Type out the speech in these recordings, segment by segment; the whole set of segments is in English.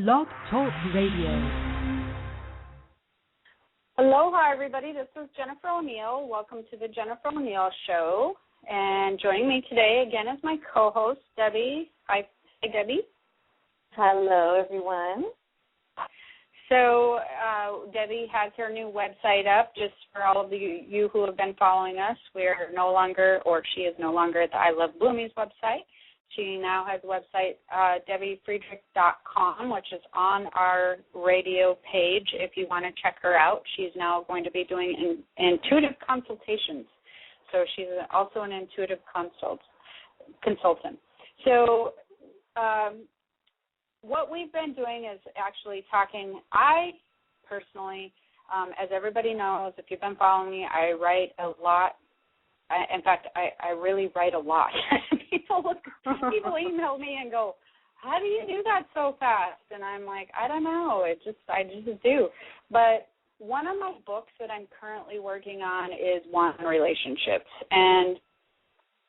Blog Talk Radio. Aloha, everybody. This is Jennifer O'Neill. Welcome to the Jennifer O'Neill Show. And joining me today again is my co-host, Debbie. Hi, Debbie. Hello, everyone. So Debbie has her new website up. Just for all of you who have been following us, we're no longer, or she is no longer at the I Love Bloomies website. She now has a website, DebbieFriedrich.com, which is on our radio page if you want to check her out. She's now going to be doing intuitive consultations. So she's also an intuitive consultant. So what we've been doing is actually talking. I personally, as everybody knows, if you've been following me, I write a lot. In fact, I really write a lot. People email me and go, "How do you do that so fast?" And I'm like, I don't know. I just do. But one of my books that I'm currently working on is One Relationships. And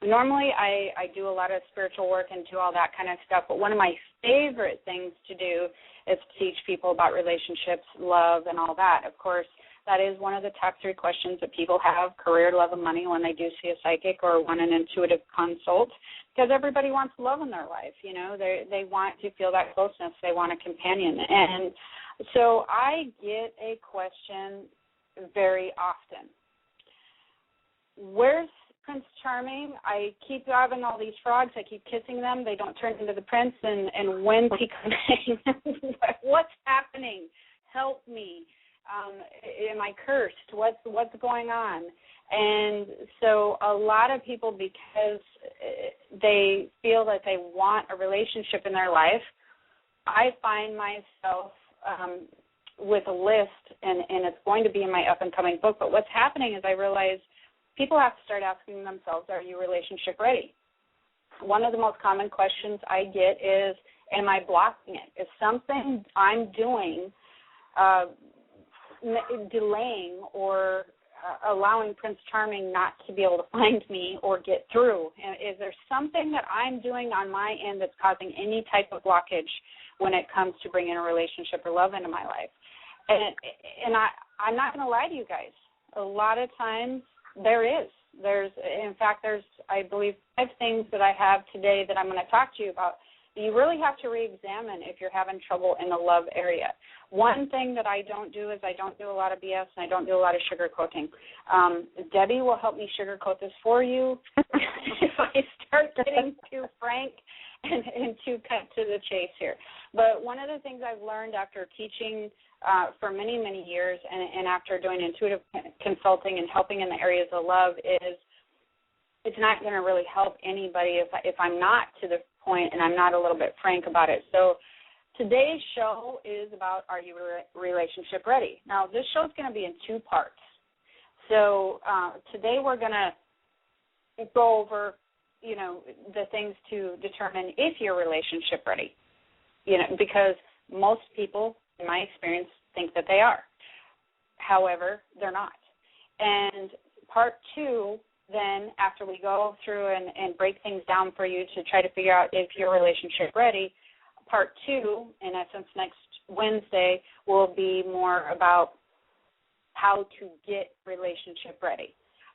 normally I do a lot of spiritual work and do all that kind of stuff. But one of my favorite things to do is to teach people about relationships, love, and all that. Of course, that is one of the top 3 questions that people have, career, love, and money, when they do see a psychic or want an intuitive consult, because everybody wants love in their life. You know, they want to feel that closeness. They want a companion. And so I get a question very often. Where's Prince Charming? I keep having all these frogs. I keep kissing them. They don't turn into the prince. And when's he coming? What's happening? Help me. Am I cursed? What's going on? And so a lot of people, because they feel that they want a relationship in their life, I find myself with a list, and it's going to be in my up-and-coming book, but what's happening is I realize people have to start asking themselves, are you relationship ready? One of the most common questions I get is, am I blocking it? Is something I'm doing delaying or allowing Prince Charming not to be able to find me or get through? And is there something that I'm doing on my end that's causing any type of blockage when it comes to bringing a relationship or love into my life? And I'm not going to lie to you guys. A lot of times there's I believe 5 things that I have today that I'm going to talk to you about. You really have to re-examine if you're having trouble in the love area. One thing that I don't do is I don't do a lot of BS and I don't do a lot of sugarcoating. Debbie will help me sugarcoat this for you if I start getting too frank and too cut to the chase here. But one of the things I've learned after teaching for many, many years and after doing intuitive consulting and helping in the areas of love is it's not going to really help anybody if I'm not to the point and I'm not a little bit frank about it. So today's show is about, are you relationship ready? Now, this show is going to be in 2 parts. So today we're going to go over, the things to determine if you're relationship ready, because most people, in my experience, think that they are. However, they're not. And part 2, then after we go through and break things down for you to try to figure out if you're relationship ready, part 2, in essence, next Wednesday, will be more about how to get relationship ready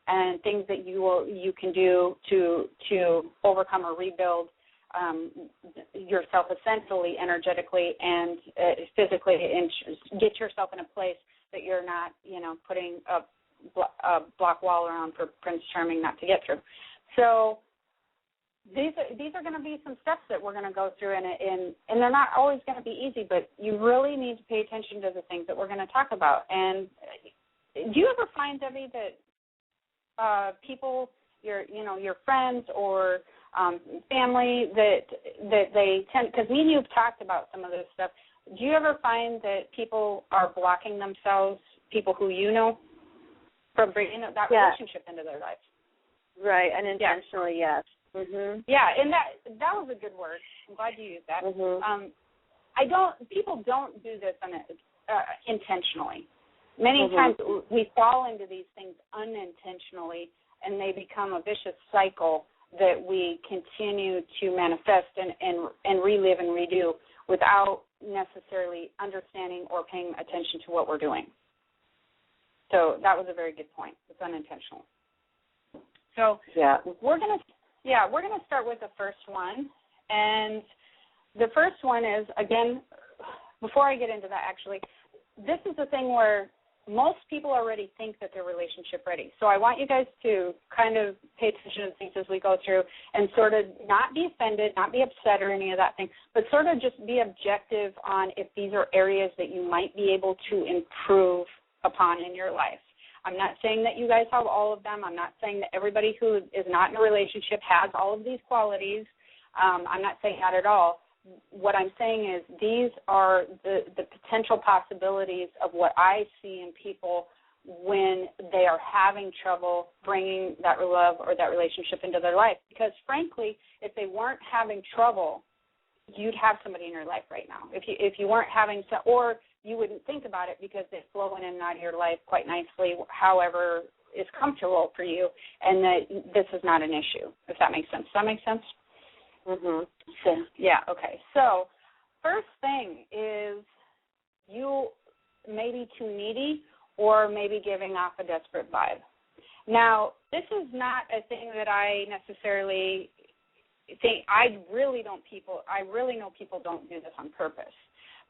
and things that you can do to overcome or rebuild yourself essentially, energetically, and physically, and get yourself in a place that you're not, putting a block wall around for Prince Charming not to get through. So these are going to be some steps that we're going to go through, and they're not always going to be easy, but you really need to pay attention to the things that we're going to talk about. And do you ever find, Debbie, that people, your friends or family, that they tend, because me and you have talked about some of this stuff, do you ever find that people are blocking themselves, people who you know, from bringing that relationship into their lives? Right, unintentionally, yes. Mm-hmm. Yeah, and that was a good word. I'm glad you used that. Mm-hmm. People don't do this intentionally. Many times we fall into these things unintentionally, and they become a vicious cycle that we continue to manifest and relive and redo without necessarily understanding or paying attention to what we're doing. So that was a very good point. It's unintentional. So we're gonna start with the first one, and the first one is, again, before I get into that, actually, this is the thing where most people already think that they're relationship ready. So I want you guys to kind of pay attention to things as we go through and sort of not be offended, not be upset or any of that thing, but sort of just be objective on if these are areas that you might be able to improve upon in your life. I'm not saying that you guys have all of them. I'm not saying that everybody who is not in a relationship has all of these qualities. I'm not saying that at all. What I'm saying is these are the potential possibilities of what I see in people when they are having trouble bringing that love or that relationship into their life. Because, frankly, if they weren't having trouble, you'd have somebody in your life right now. If you weren't having – or you wouldn't think about it because they flow in and out of your life quite nicely, however is comfortable for you, and that this is not an issue, if that makes sense. Does that make sense? Mm-hmm. So, yeah, okay. So first thing is you may be too needy or maybe giving off a desperate vibe. Now, this is not a thing that I necessarily think – I really know people don't do this on purpose.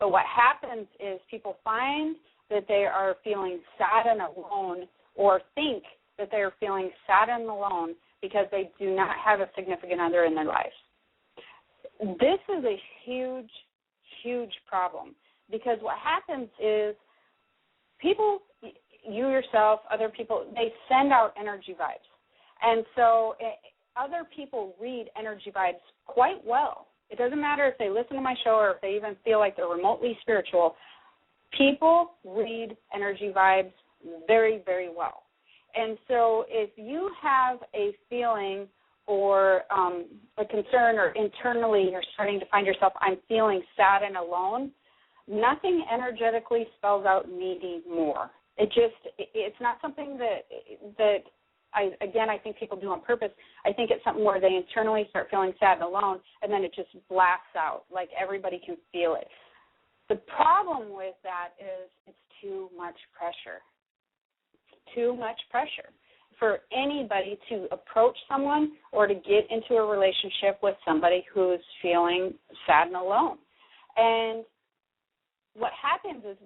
But what happens is people find that they are feeling sad and alone, or think that they are feeling sad and alone because they do not have a significant other in their life. This is a huge, huge problem, because what happens is people, you yourself, other people, they send out energy vibes. And so other people read energy vibes quite well. It doesn't matter if they listen to my show or if they even feel like they're remotely spiritual. People read energy vibes very, very well. And so if you have a feeling or a concern, or internally you're starting to find yourself, I'm feeling sad and alone, nothing energetically spells out needy more. It's not something that I think people do on purpose. I think it's something where they internally start feeling sad and alone, and then it just blasts out, like everybody can feel it. The problem with that is it's too much pressure. It's too much pressure for anybody to approach someone or to get into a relationship with somebody who's feeling sad and alone. And what happens is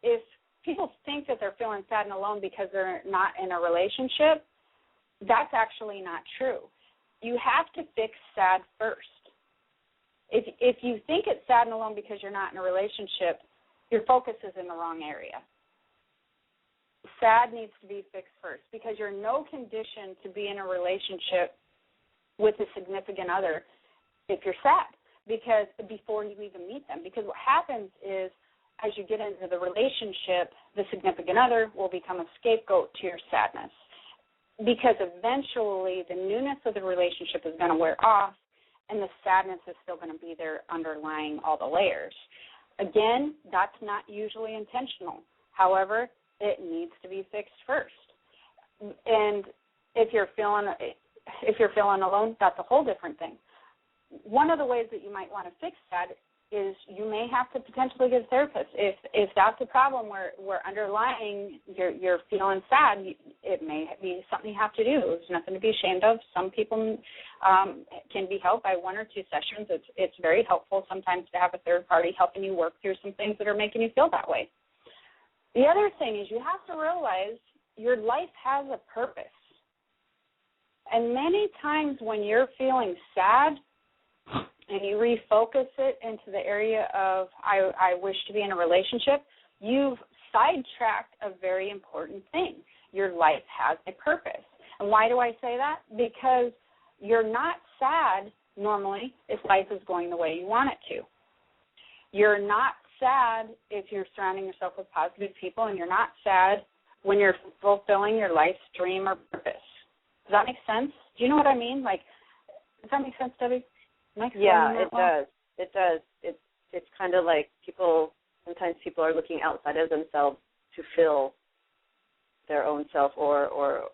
if people think that they're feeling sad and alone because they're not in a relationship, that's actually not true. You have to fix sad first. If you think it's sad and alone because you're not in a relationship, your focus is in the wrong area. Sad needs to be fixed first, because you're in no condition to be in a relationship with a significant other if you're sad, because before you even meet them. Because what happens is as you get into the relationship, the significant other will become a scapegoat to your sadness, because eventually the newness of the relationship is going to wear off and the sadness is still going to be there underlying all the layers. Again, that's not usually intentional. However, it needs to be fixed first. And if you're feeling alone, that's a whole different thing. One of the ways that you might want to fix that is you may have to potentially get a therapist. If that's a problem where underlying you're feeling sad, it may be something you have to do. There's nothing to be ashamed of. Some people can be helped by 1 or 2 sessions. It's very helpful sometimes to have a third party helping you work through some things that are making you feel that way. The other thing is you have to realize your life has a purpose. And many times when you're feeling sad and you refocus it into the area of I wish to be in a relationship, you've sidetracked a very important thing. Your life has a purpose. And why do I say that? Because you're not sad normally if life is going the way you want it to. You're not sad if you're surrounding yourself with positive people, and you're not sad when you're fulfilling your life's dream or purpose. Does that make sense? Do you know what I mean? Like, does that make sense, Debbie? Yeah, it does. It does. It's kind of like sometimes people are looking outside of themselves to fill their own self or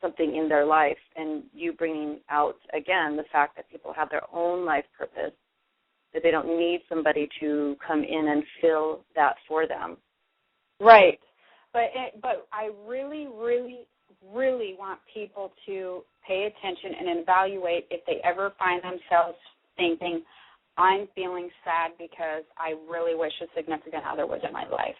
something in their life, and you bringing out, again, the fact that people have their own life purpose that they don't need somebody to come in and fill that for them. Right. But I really, really, really want people to pay attention and evaluate if they ever find themselves thinking, I'm feeling sad because I really wish a significant other was in my life.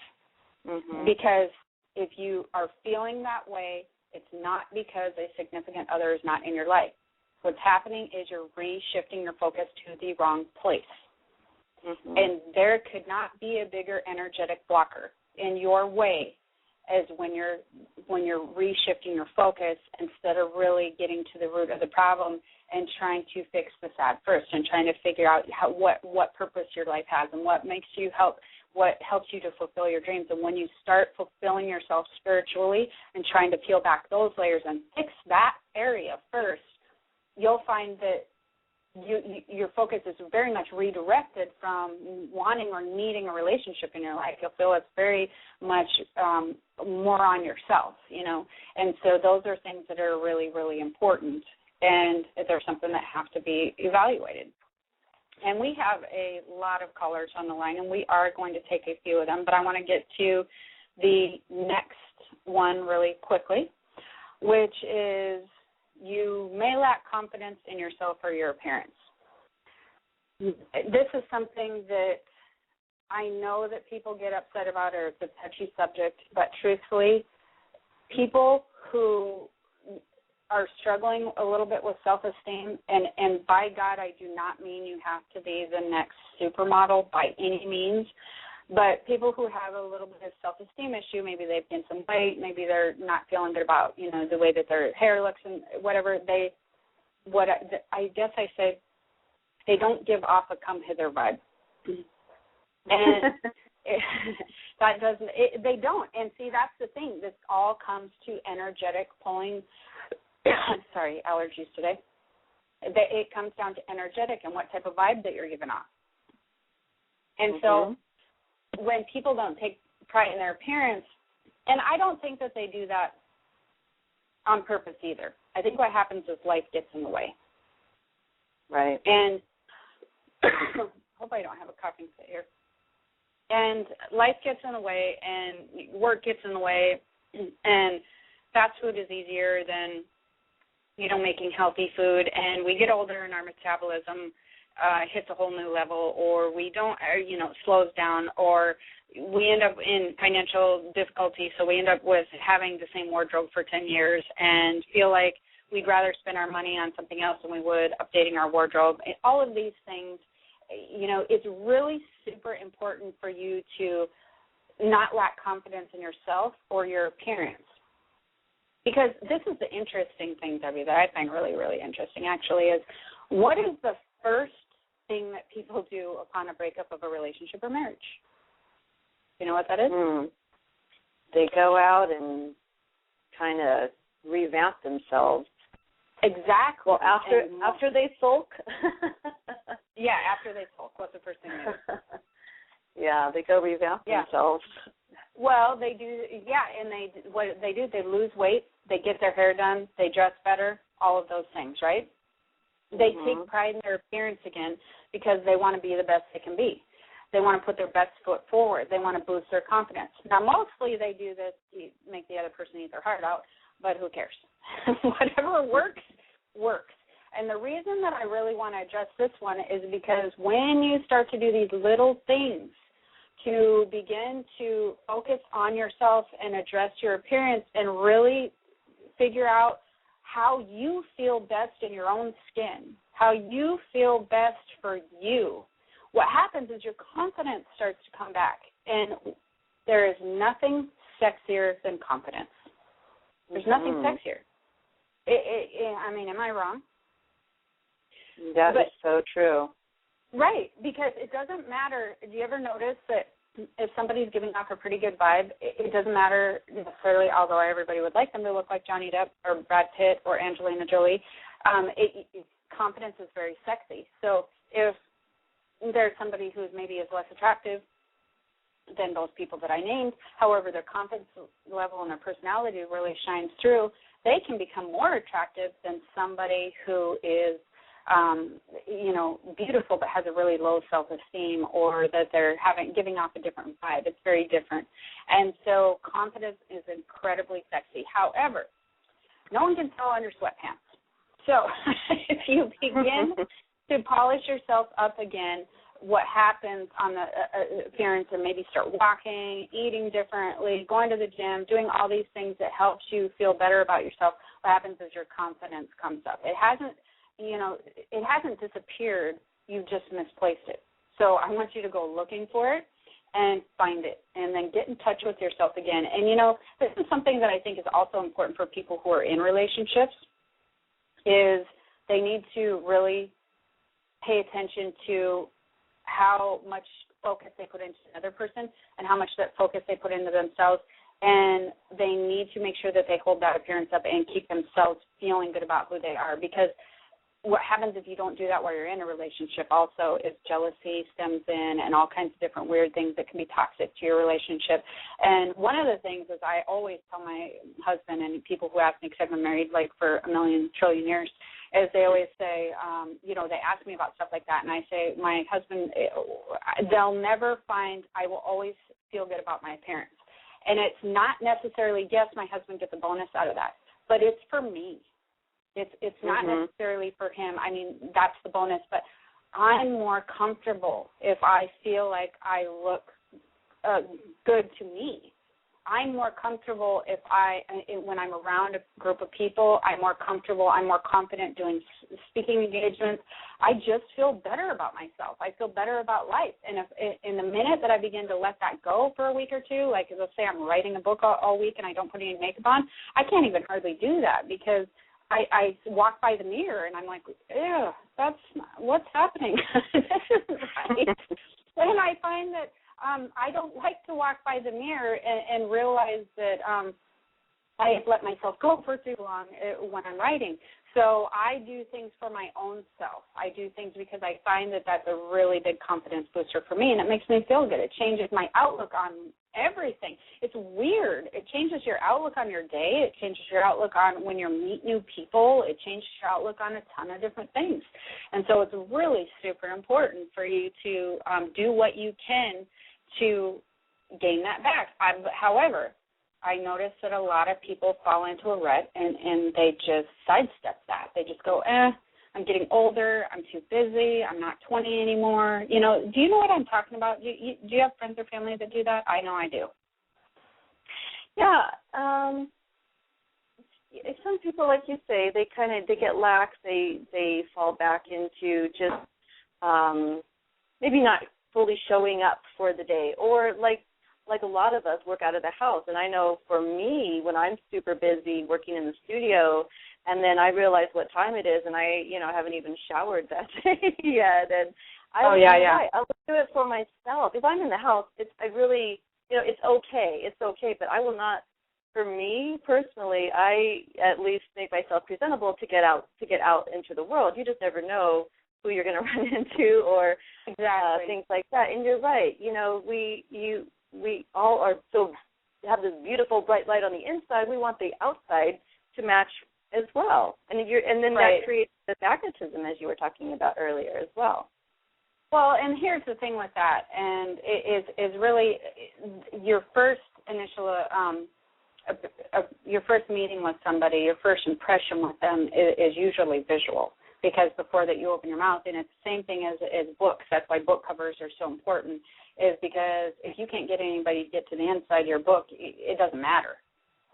Mm-hmm. Because if you are feeling that way, it's not because a significant other is not in your life. What's happening is you're reshifting your focus to the wrong place. Mm-hmm. And there could not be a bigger energetic blocker in your way as when you're reshifting your focus instead of really getting to the root of the problem and trying to fix the sad first and trying to figure out what purpose your life has and what helps you to fulfill your dreams. And when you start fulfilling yourself spiritually and trying to peel back those layers and fix that area first, you'll find that your focus is very much redirected from wanting or needing a relationship in your life. You'll feel it's very much more on yourself, And so those are things that are really, really important, and they're something that have to be evaluated. And we have a lot of callers on the line, and we are going to take a few of them, but I want to get to the next one really quickly, which is, you may lack confidence in yourself or your appearance. This is something that I know that people get upset about, or it's a touchy subject, but truthfully, people who are struggling a little bit with self-esteem, and by God, I do not mean you have to be the next supermodel by any means, but people who have a little bit of self-esteem issue, maybe they've gained some weight, maybe they're not feeling good about, the way that their hair looks and whatever, I guess I say they don't give off a come hither vibe. And they don't. And see, that's the thing. This all comes to energetic pulling. Sorry, allergies today. It comes down to energetic and what type of vibe that you're giving off. And so when people don't take pride in their appearance, and I don't think that they do that on purpose either. I think what happens is life gets in the way. Right. And hope I don't have a coughing fit here. And life gets in the way, and work gets in the way, and fast food is easier than, making healthy food. And we get older, and our metabolism hits a whole new level, or we don't, it slows down, or we end up in financial difficulty, so we end up with having the same wardrobe for 10 years and feel like we'd rather spend our money on something else than we would updating our wardrobe. And all of these things, it's really super important for you to not lack confidence in yourself or your appearance. Because this is the interesting thing, Debbie, that I find really, really interesting, actually, is what is the first thing that people do upon a breakup of a relationship or marriage? You know what that is? They go out and kind of revamp themselves. Exactly. Well, after they sulk? Yeah, after they sulk. What's the first thing they do? Yeah, they go revamp themselves. Well, they do, and what they do, they lose weight, they get their hair done, they dress better, all of those things, right? They take pride in their appearance again because they want to be the best they can be. They want to put their best foot forward. They want to boost their confidence. Now, mostly they do this to make the other person eat their heart out, but who cares? Whatever works, works. And the reason that I really want to address this one is because when you start to do these little things to begin to focus on yourself and address your appearance and really figure out how you feel best in your own skin, how you feel best for you, what happens is your confidence starts to come back. And there is nothing sexier than confidence. There's nothing sexier. Am I wrong? That is so true. Right, because it doesn't matter. Do you ever notice that if somebody's giving off a pretty good vibe, it doesn't matter necessarily, although everybody would like them to look like Johnny Depp or Brad Pitt or Angelina Jolie, confidence is very sexy. So if there's somebody who maybe is less attractive than those people that I named, however, their confidence level and their personality really shines through, they can become more attractive than somebody who is beautiful but has a really low self-esteem, or that they're giving off a different vibe. It's very different. And so confidence is incredibly sexy. However, no one can tell under sweatpants. So if you begin to polish yourself up again, what happens on the appearance, and maybe start walking, eating differently, going to the gym, doing all these things that helps you feel better about yourself, what happens is your confidence comes up. It hasn't disappeared. You've just misplaced it. So I want you to go looking for it and find it, and then get in touch with yourself again. And, this is something that I think is also important for people who are in relationships, is they need to really pay attention to how much focus they put into another person and how much that focus they put into themselves. And they need to make sure that they hold that appearance up and keep themselves feeling good about who they are. Because what happens if you don't do that while you're in a relationship also is jealousy stems in, and all kinds of different weird things that can be toxic to your relationship. And one of the things is, I always tell my husband and people who ask me, because I've been married for a million trillion years, is they always say, they ask me about stuff like that, and I say, my husband, they'll never find, I will always feel good about my appearance. And it's not necessarily, yes, my husband gets a bonus out of that, but it's for me. It's not necessarily for him. I mean, that's the bonus, but I'm more comfortable if I feel like I look good to me. I'm more comfortable when I'm around a group of people. I'm more comfortable. I'm more confident doing speaking engagements. I just feel better about myself. I feel better about life. And if in the minute that I begin to let that go for a week or two, like let's say I'm writing a book all week and I don't put any makeup on, I can't even hardly do that, because I walk by the mirror and I'm like, ew, what's happening? This isn't right. And I find that I don't like to walk by the mirror and realize that I have let myself go for too long when I'm writing. So I do things for my own self. I do things because I find that that's a really big confidence booster for me, and it makes me feel good. It changes my outlook on everything. It's weird. It changes your outlook on your day. It changes your outlook on when you meet new people. It changes your outlook on a ton of different things. And so it's really super important for you to do what you can to gain that back. However, I notice that a lot of people fall into a rut and they just sidestep that. They just go, I'm getting older, I'm too busy, I'm not 20 anymore. Do you know what I'm talking about? Do you have friends or family that do that? I know I do. Yeah. Some people, like you say, they get lax. They fall back into just maybe not fully showing up for the day, or like a lot of us work out of the house. And I know for me, when I'm super busy working in the studio, and then I realize what time it is, and I haven't even showered that day yet, and I'll do it for myself. If I'm in the house, it's okay. It's okay, but I will not. For me personally, I at least make myself presentable to get out into the world. You just never know who you're going to run into, or things like that. And you're right. We all are have this beautiful bright light on the inside. We want the outside to match as well, and then that creates the magnetism, as you were talking about earlier, as well. Well, and here's the thing with that, and it is really your first initial, your first meeting with somebody, your first impression with them is usually visual, because before that you open your mouth, and it's the same thing as books. That's why book covers are so important, is because if you can't get anybody to get to the inside of your book, it doesn't matter.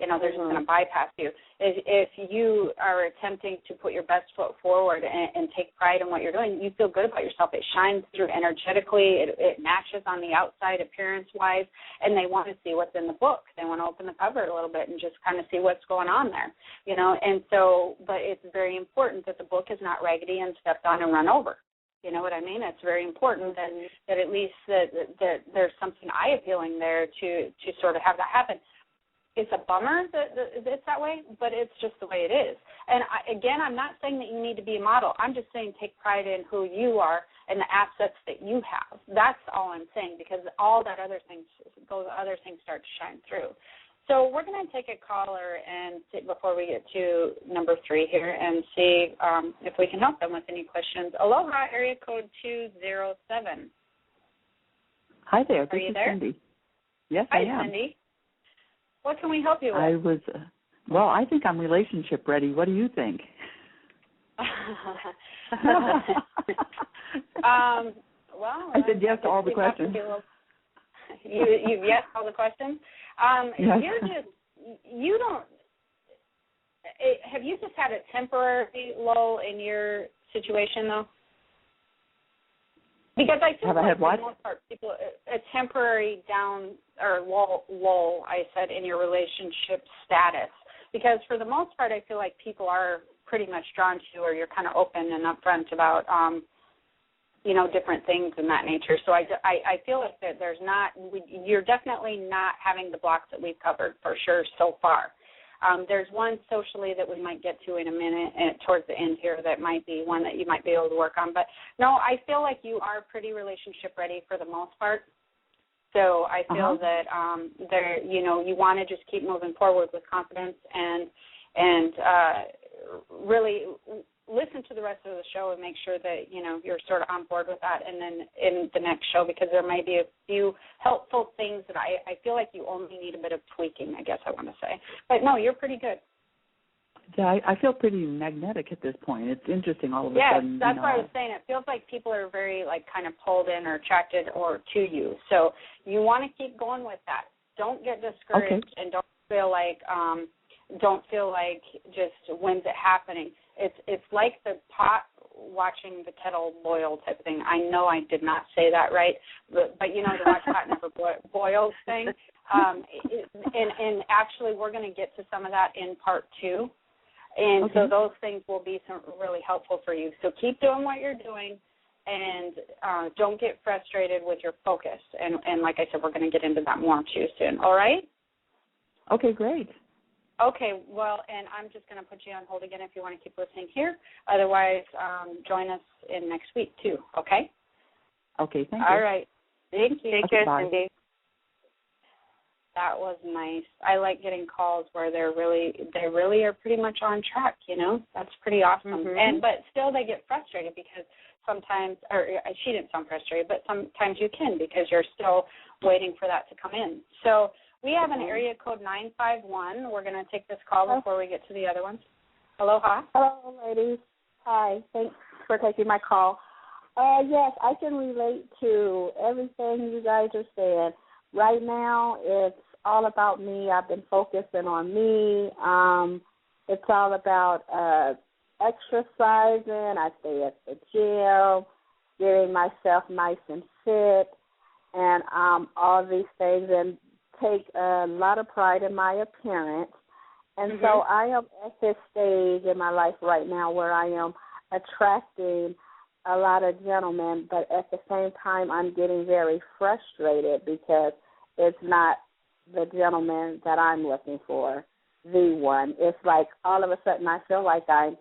They're just going to bypass you. If you are attempting to put your best foot forward and take pride in what you're doing, you feel good about yourself. It shines through energetically. It matches on the outside appearance-wise, and they want to see what's in the book. They want to open the cover a little bit and just kind of see what's going on there, And so, but it's very important that the book is not raggedy and stepped on and run over. You know what I mean? It's very important that at least that there's something eye-appealing there to sort of have that happen. It's a bummer that it's that way, but it's just the way it is. And I'm not saying that you need to be a model. I'm just saying take pride in who you are and the assets that you have. That's all I'm saying, because those other things start to shine through. So we're going to take a caller and see, before we get to number 3 here, and see if we can help them with any questions. Aloha, area code 207. Hi there. Are you there? Cindy. Yes, Hi, I am. Cindy. What can we help you with? I was, well, I think I'm relationship ready. What do you think? Well, I said yes to all the questions. You've yes to all the questions? Yes. You don't, have you just had a temporary lull in your situation, though? Because I feel like for the most part, people, a temporary down or lull, I said, in your relationship status. Because for the most part, I feel like people are pretty much drawn to you, or you're kind of open and upfront about, different things in that nature. So I feel like that you're definitely not having the blocks that we've covered for sure so far. There's one socially that we might get to in a minute and towards the end here that might be one that you might be able to work on. But, no, I feel like you are pretty relationship ready for the most part. So I feel that you want to just keep moving forward with confidence and really listen to the rest of the show and make sure that, you're sort of on board with that, and then in the next show, because there may be a few helpful things that I feel like you only need a bit of tweaking, I guess I want to say. But, no, you're pretty good. Yeah, I feel pretty magnetic at this point. It's interesting all of a sudden. Yes, that's what I was saying. It feels like people are very, kind of pulled in or attracted or to you. So you want to keep going with that. Don't get discouraged, and don't feel like just when's it happening. It's like the pot watching the kettle boil type thing. I know I did not say that right, but the watch pot never boils thing. And actually, we're going to get to some of that in part 2. And so those things will be really helpful for you. So keep doing what you're doing, and don't get frustrated with your focus. And like I said, we're going to get into that more too soon. All right? Okay, great. Okay, well, and I'm just going to put you on hold again if you want to keep listening here. Otherwise, join us in next week, too, okay? Okay, thank you. All right. Thank you. Take care, Cindy. That was nice. I like getting calls where they really are pretty much on track, That's pretty awesome. Mm-hmm. But still they get frustrated because sometimes, or she didn't sound frustrated, but sometimes you can because you're still waiting for that to come in. So we have an area code 951. We're going to take this call before we get to the other ones. Aloha. Hello, ladies. Hi. Thanks for taking my call. Yes, I can relate to everything you guys are saying. Right now, it's all about me. I've been focusing on me. It's all about exercising. I stay at the gym, getting myself nice and fit, and all these things, and take a lot of pride in my appearance. And so I am at this stage in my life right now where I am attracting a lot of gentlemen, but at the same time I'm getting very frustrated because it's not the gentleman that I'm looking for, the one. It's like all of a sudden I feel like I'm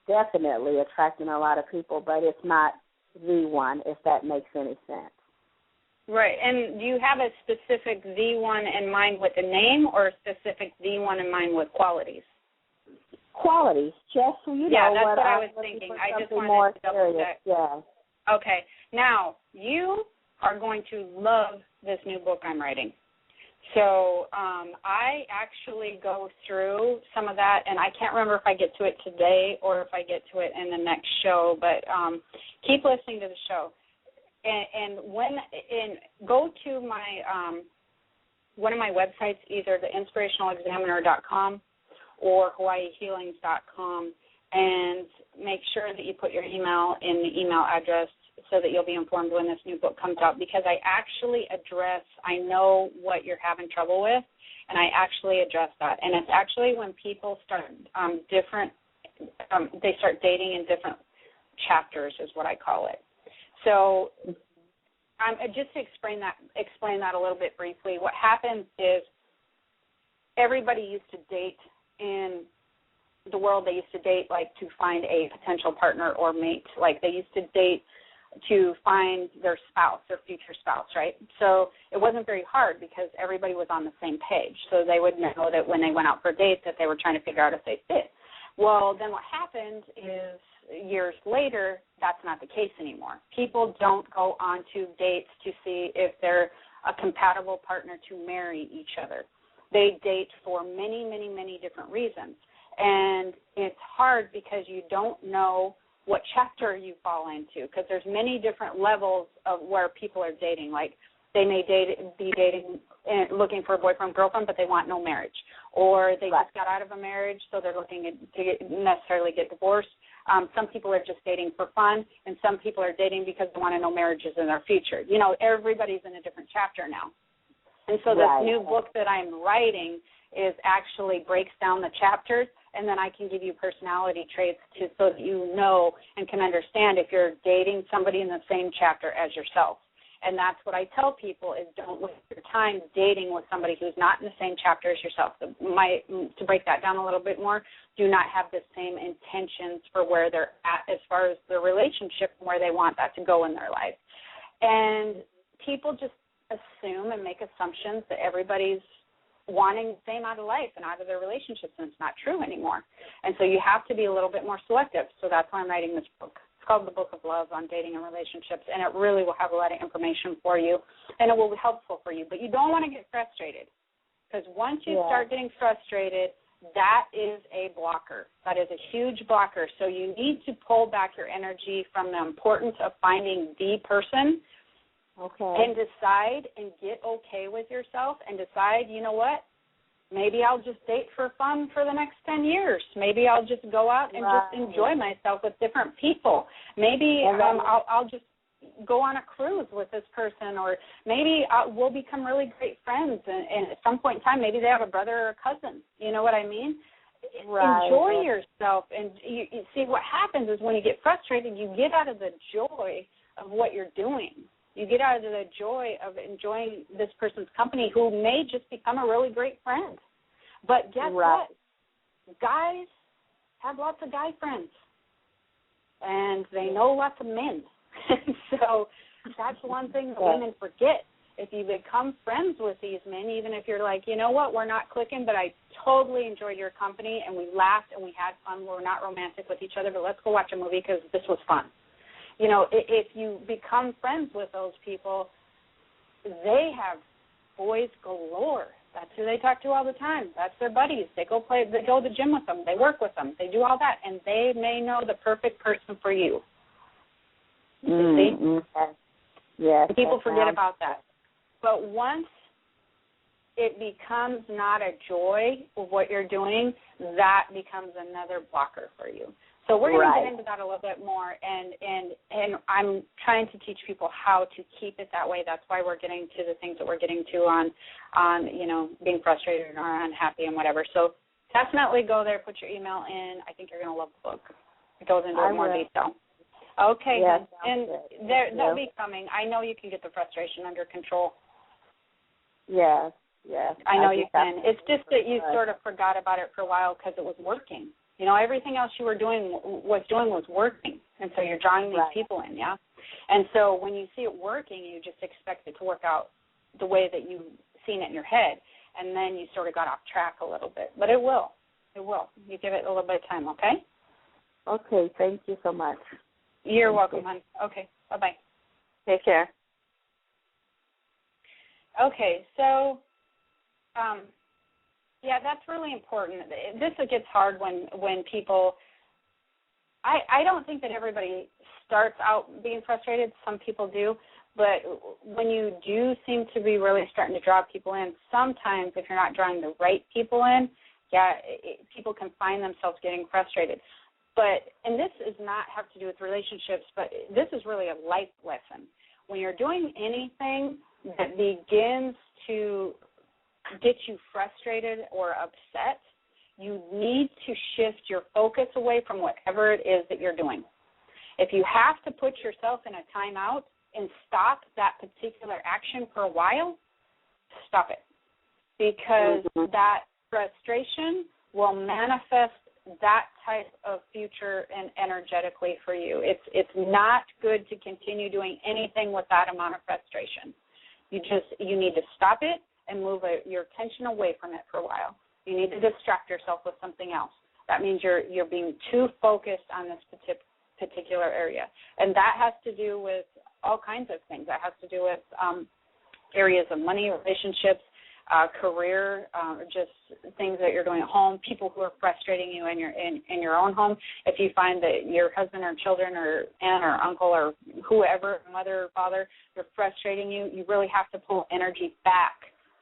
definitely attracting a lot of people, but it's not the one, if that makes any sense. Right, and do you have a specific the one in mind with a name or a specific the one in mind with qualities? Qualities, just so you know. Yeah, that's what I was thinking. I just wanted to double check. Yeah. Okay, now you are going to love this new book I'm writing. So I actually go through some of that, and I can't remember if I get to it today or if I get to it in the next show, but keep listening to the show. And go to my one of my websites, either the inspirationalexaminer.com or hawaiihealings.com, and make sure that you put your email in the email address so that you'll be informed when this new book comes out, because I actually I know what you're having trouble with, and I actually address that. And it's actually when people start they start dating in different chapters is what I call it. So just to explain that a little bit briefly, what happens is everybody used to date in the world. They used to date like to find a potential partner or mate. Like they used to date to find their spouse, their future spouse, right? So it wasn't very hard because everybody was on the same page. So they would know that when they went out for dates that they were trying to figure out if they fit. Well, then what happened is years later, that's not the case anymore. People don't go on to dates to see if they're a compatible partner to marry each other. They date for many, many, many different reasons. And it's hard because you don't know what chapter you fall into, because there's many different levels of where people are dating. Like they may be dating, looking for a boyfriend, girlfriend, but they want no marriage. Or they just got out of a marriage, so they're looking to necessarily get divorced. Some people are just dating for fun, and some people are dating because they want to know marriages in their future. You know, everybody's in a different chapter now. And so this new book that I'm writing is actually breaks down the chapters, and then I can give you personality traits so that you know and can understand if you're dating somebody in the same chapter as yourself. And that's what I tell people is don't waste your time dating with somebody who's not in the same chapter as yourself. To break that down a little bit more, do not have the same intentions for where they're at as far as the relationship and where they want that to go in their life. And people just assume and make assumptions that everybody's wanting the same out of life and out of their relationships, and it's not true anymore. And so you have to be a little bit more selective. So that's why I'm writing this book. It's called The Book of Love on Dating and Relationships, and it really will have a lot of information for you, and it will be helpful for you. But you don't want to get frustrated, because once you start getting frustrated, that is a blocker. That is a huge blocker. So you need to pull back your energy from the importance of finding the person and decide and get okay with yourself and decide, you know what, maybe I'll just date for fun for the next 10 years. Maybe I'll just go out and just enjoy myself with different people. Maybe I'll just go on a cruise with this person, or maybe we'll become really great friends. And at some point in time, maybe they have a brother or a cousin. You know what I mean? Enjoy yourself. And you see, what happens is when you get frustrated, you get out of the joy of what you're doing. You get out of the joy of enjoying this person's company who may just become a really great friend. But guess what? Guys have lots of guy friends, and they know lots of men. So that's one thing that women forget. If you become friends with these men, even if you're like, you know what, we're not clicking, but I totally enjoyed your company, and we laughed and we had fun. We're not romantic with each other, but let's go watch a movie because this was fun. You know, if you become friends with those people, they have boys galore. That's who they talk to all the time. That's their buddies. They go to the gym with them. They work with them. They do all that, and they may know the perfect person for you. You see? Yes. People forget about that. But once it becomes not a joy of what you're doing, that becomes another blocker for you. So we're going to get into that a little bit more, and I'm trying to teach people how to keep it that way. That's why we're getting to the things that we're getting to on you know, being frustrated or unhappy and whatever. So definitely go there, put your email in. I think you're going to love the book. It goes into more detail. Okay, and they'll be coming. I know you can get the frustration under control. Yes. I know you can. It's just that you sort of forgot about it for a while because it was working. You know, everything else you were doing was working, and so you're drawing these people in, yeah? And so when you see it working, you just expect it to work out the way that you've seen it in your head, and then you sort of got off track a little bit. But it will. It will. You give it a little bit of time, okay? Okay, thank you so much. You're welcome, honey. Okay, bye-bye. Take care. Okay, so yeah, that's really important. This gets hard when people – I don't think that everybody starts out being frustrated. Some people do. But when you do seem to be really starting to draw people in, sometimes if you're not drawing the right people in, people can find themselves getting frustrated. And this does not have to do with relationships, but this is really a life lesson. When you're doing anything that begins to get you frustrated or upset, you need to shift your focus away from whatever it is that you're doing. If you have to put yourself in a timeout and stop that particular action for a while, stop it. Because that frustration will manifest that type of future and energetically for you. It's not good to continue doing anything with that amount of frustration. You need to stop it and move your attention away from it for a while. You need to distract yourself with something else. That means you're being too focused on this particular area. And that has to do with all kinds of things. That has to do with areas of money, relationships, career, just things that you're doing at home, people who are frustrating you in your own home. If you find that your husband or children or aunt or uncle or whoever, mother or father, they're frustrating you, you really have to pull energy back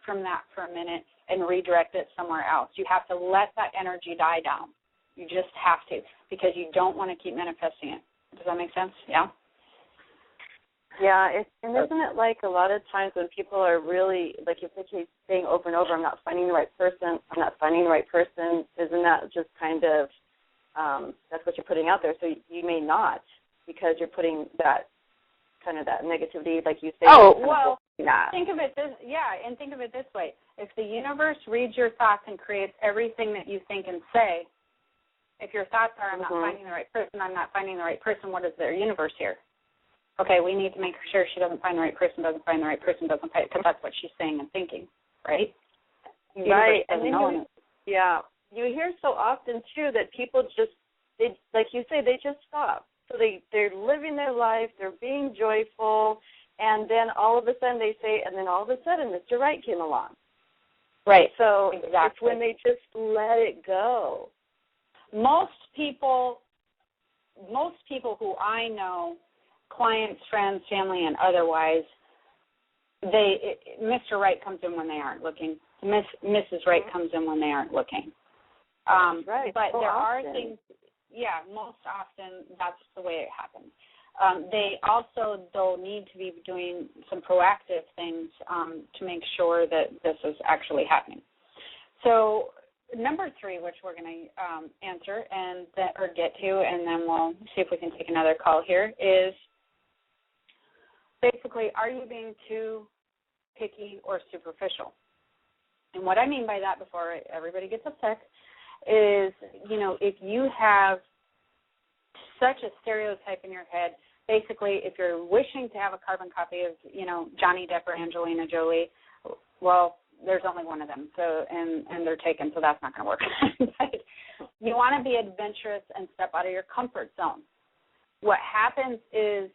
from that for a minute and redirect it somewhere else. You have to let that energy die down. You just have to, because you don't want to keep manifesting it. Does that make sense? Yeah? Yeah, and isn't it like a lot of times when people are really, like if they keep saying over and over, I'm not finding the right person, isn't that just kind of, that's what you're putting out there. So you may not, because you're putting that kind of that negativity, like you say. Oh, well, think of it this way. If the universe reads your thoughts and creates everything that you think and say, if your thoughts are, I'm not finding the right person, I'm not finding the right person, what is their universe here? Okay, we need to make sure she doesn't find the right person, because that's what she's saying and thinking, right? Right. And then you hear so often, too, that people just, like you say, they just stop. So they're living their life, they're being joyful, and then all of a sudden they say, and then all of a sudden Mr. Right came along. Right. So exactly. It's when they just let it go. Most people who I know, clients, friends, family, and otherwise, Mr. Right comes in when they aren't looking. Mrs. Right comes in when they aren't looking. Right. But so there often. are things, most often that's the way it happens. They also, though, need to be doing some proactive things to make sure that this is actually happening. So number 3, which we're going to answer or get to, and then we'll see if we can take another call here, is basically, are you being too picky or superficial? And what I mean by that, before everybody gets upset, is, if you have such a stereotype in your head, basically, if you're wishing to have a carbon copy of, Johnny Depp or Angelina Jolie, well, there's only one of them, so and they're taken, so that's not going to work. But you want to be adventurous and step out of your comfort zone. What happens is,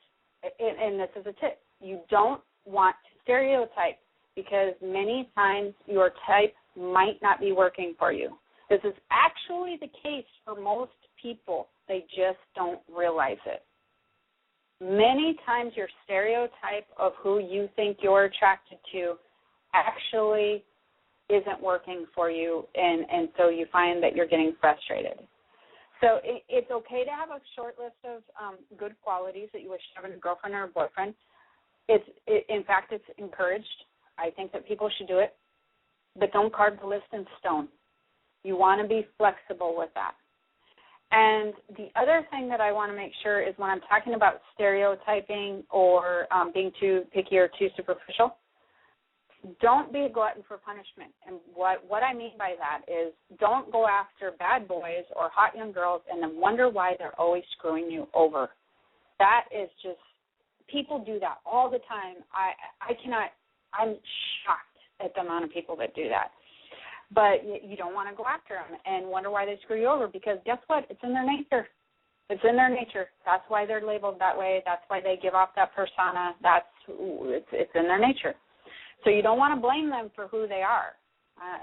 and this is a tip, you don't want to stereotype, because many times your type might not be working for you. This is actually the case for most people. They just don't realize it. Many times your stereotype of who you think you're attracted to actually isn't working for you, and so you find that you're getting frustrated. So it's okay to have a short list of good qualities that you wish to have in a girlfriend or a boyfriend. In fact, it's encouraged. I think that people should do it, but don't carve the list in stone. You want to be flexible with that. And the other thing that I want to make sure is, when I'm talking about stereotyping or being too picky or too superficial, don't be a glutton for punishment. And what I mean by that is, don't go after bad boys or hot young girls and then wonder why they're always screwing you over. That is just, people do that all the time. I'm shocked at the amount of people that do that. But you don't want to go after them and wonder why they screw you over, because guess what? It's in their nature. It's in their nature. That's why they're labeled that way. That's why they give off that persona. It's in their nature. So you don't want to blame them for who they are.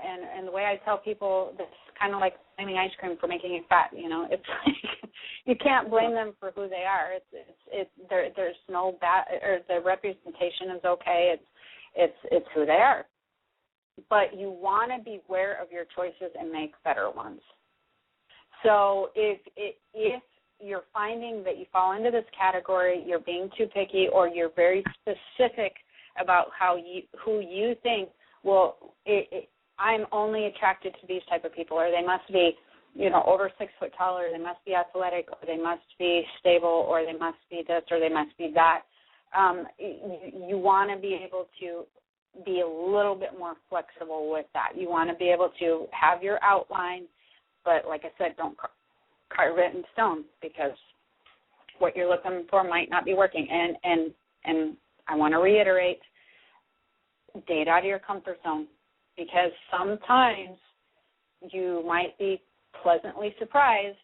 And the way I tell people, it's kind of like blaming ice cream for making it fat. It's like you can't blame them for who they are. There's no bad, or the representation is okay. It's who they are. But you want to be aware of your choices and make better ones. So if you're finding that you fall into this category, you're being too picky, or you're very specific about who you think, well, I'm only attracted to these type of people, or they must be, over 6 foot tall, or they must be athletic, or they must be stable, or they must be this, or they must be that. You want to be able to be a little bit more flexible with that. You want to be able to have your outline But like I said, don't carve it in stone, because what you're looking for might not be working. And I want to reiterate, date out of your comfort zone, because sometimes you might be pleasantly surprised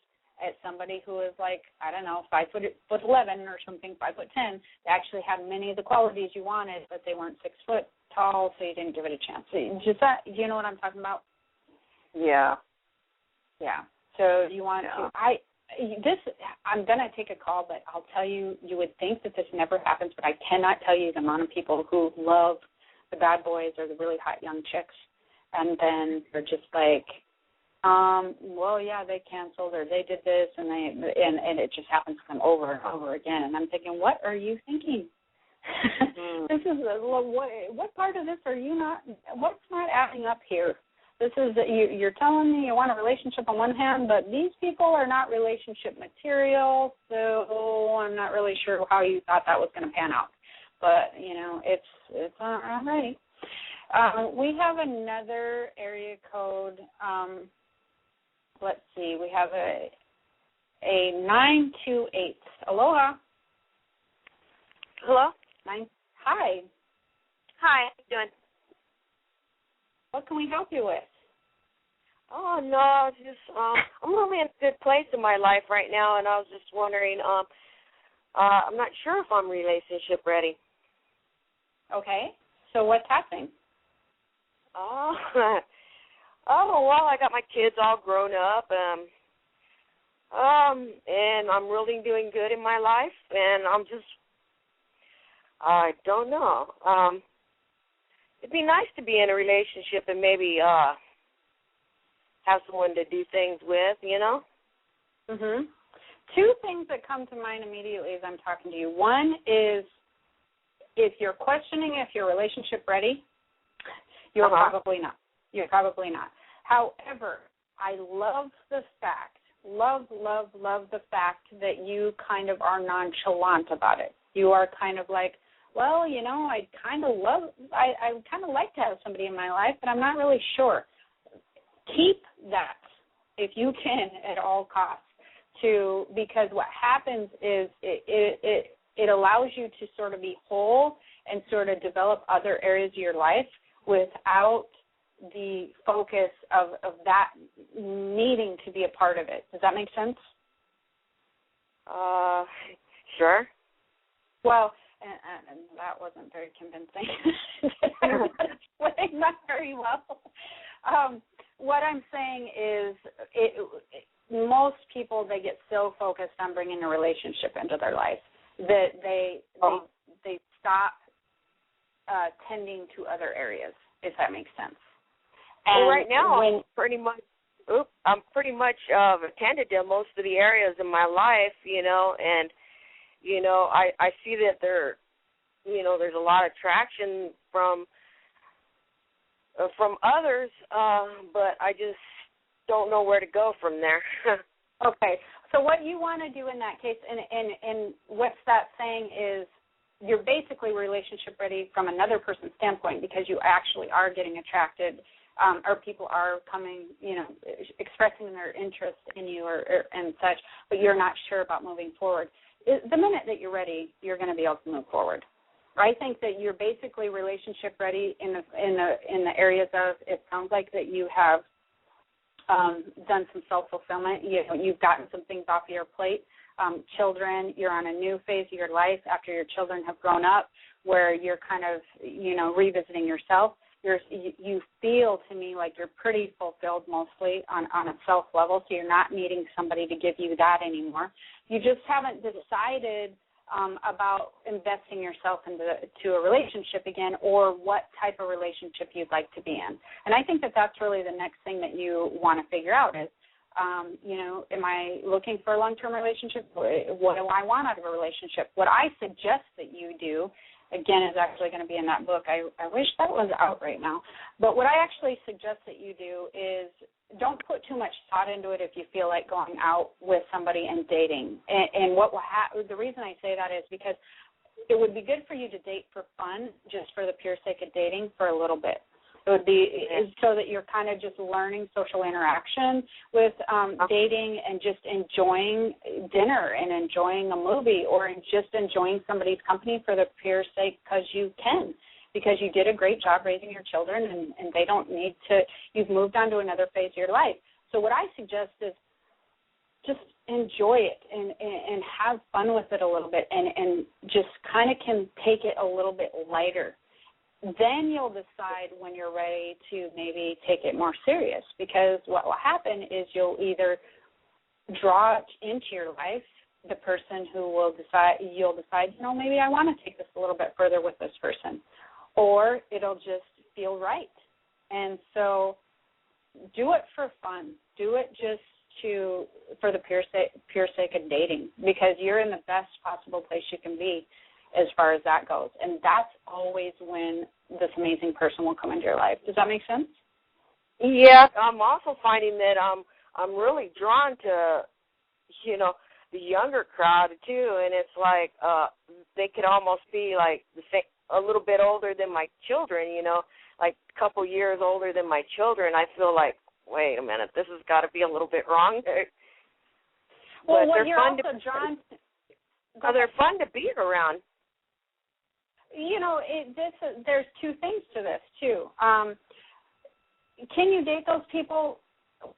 at somebody who is like, I don't know, 5'11" or something, 5'10". They actually have many of the qualities you wanted, but they weren't 6 foot tall, so you didn't give it a chance. Just that, do you know what I'm talking about? Yeah. Yeah. So you want to, I'm going to take a call, but I'll tell you, you would think that this never happens, but I cannot tell you the amount of people who love the bad boys or the really hot young chicks, and then they're just like, well, yeah, they canceled, or they did this, and it just happens to them over and over again. And I'm thinking, what are you thinking? This is what part of this are you not? What's not adding up here? This is you're telling me you want a relationship on one hand, but these people are not relationship material. So I'm not really sure how you thought that was going to pan out. But it's all right. We have another area code. Let's see. We have a 928. Aloha. Hello? Hi. Hi. How you doing? What can we help you with? Oh, no, just I'm really in a good place in my life right now, and I was just wondering, I'm not sure if I'm relationship ready. Okay. So what's happening? Well, I got my kids all grown up, and I'm really doing good in my life, and I don't know. It'd be nice to be in a relationship and maybe have someone to do things with, Mhm. Two things that come to mind immediately as I'm talking to you. One is, if you're questioning if you're relationship ready, you're probably not. You're probably not. However, I love the fact, love the fact that you kind of are nonchalant about it. You are kind of like, well, I kind of like to have somebody in my life, but I'm not really sure. Keep that, if you can, at all costs, because what happens is it allows you to sort of be whole and sort of develop other areas of your life without the focus of that needing to be a part of it. Does that make sense? Sure. Well, and that wasn't very convincing. Not very well. What I'm saying is, most people, they get so focused on bringing a relationship into their life that they stop tending to other areas, if that makes sense. And right now, I'm pretty much attended to most of the areas in my life, and I see that there's a lot of traction from others, but I just don't know where to go from there. Okay, so what you want to do in that case, and what's that saying is, you're basically relationship ready from another person's standpoint, because you actually are getting attracted, or people are coming, expressing their interest in you and such, but you're not sure about moving forward. The minute that you're ready, you're going to be able to move forward. I think that you're basically relationship ready in the areas of, it sounds like that you have done some self-fulfillment. You've gotten some things off your plate. Children, you're on a new phase of your life after your children have grown up, where you're kind of, revisiting yourself. You feel to me like you're pretty fulfilled mostly on a self level, so you're not needing somebody to give you that anymore. You just haven't decided about investing yourself into a relationship again, or what type of relationship you'd like to be in. And I think that that's really the next thing that you want to figure out is, am I looking for a long-term relationship? What do I want out of a relationship? What I suggest that you do, again, is actually going to be in that book. I wish that was out right now. But what I actually suggest that you do is, don't put too much thought into it if you feel like going out with somebody and dating. And what will the reason I say that is because it would be good for you to date for fun, just for the pure sake of dating for a little bit. It would be so that you're kind of just learning social interaction with dating and just enjoying dinner and enjoying a movie or just enjoying somebody's company for the pure sake because you did a great job raising your children and they don't need to, you've moved on to another phase of your life. So what I suggest is just enjoy it and have fun with it a little bit and just kind of can take it a little bit lighter. Then you'll decide when you're ready to maybe take it more serious, because what will happen is you'll either draw into your life the person who you'll decide, maybe I want to take this a little bit further with this person, or it'll just feel right. And so do it for fun. Do it just for the pure sake of dating, because you're in the best possible place you can be as far as that goes. And that's always when this amazing person will come into your life. Does that make sense? Yeah, I'm also finding that I'm really drawn to, the younger crowd too, and it's like they could almost be like a little bit older than my children, like a couple years older than my children. I feel like, wait a minute, this has got to be a little bit wrong. Well, but what they're you're fun also drawn to, they're fun to be around. There's two things to this, too. Can you date those people?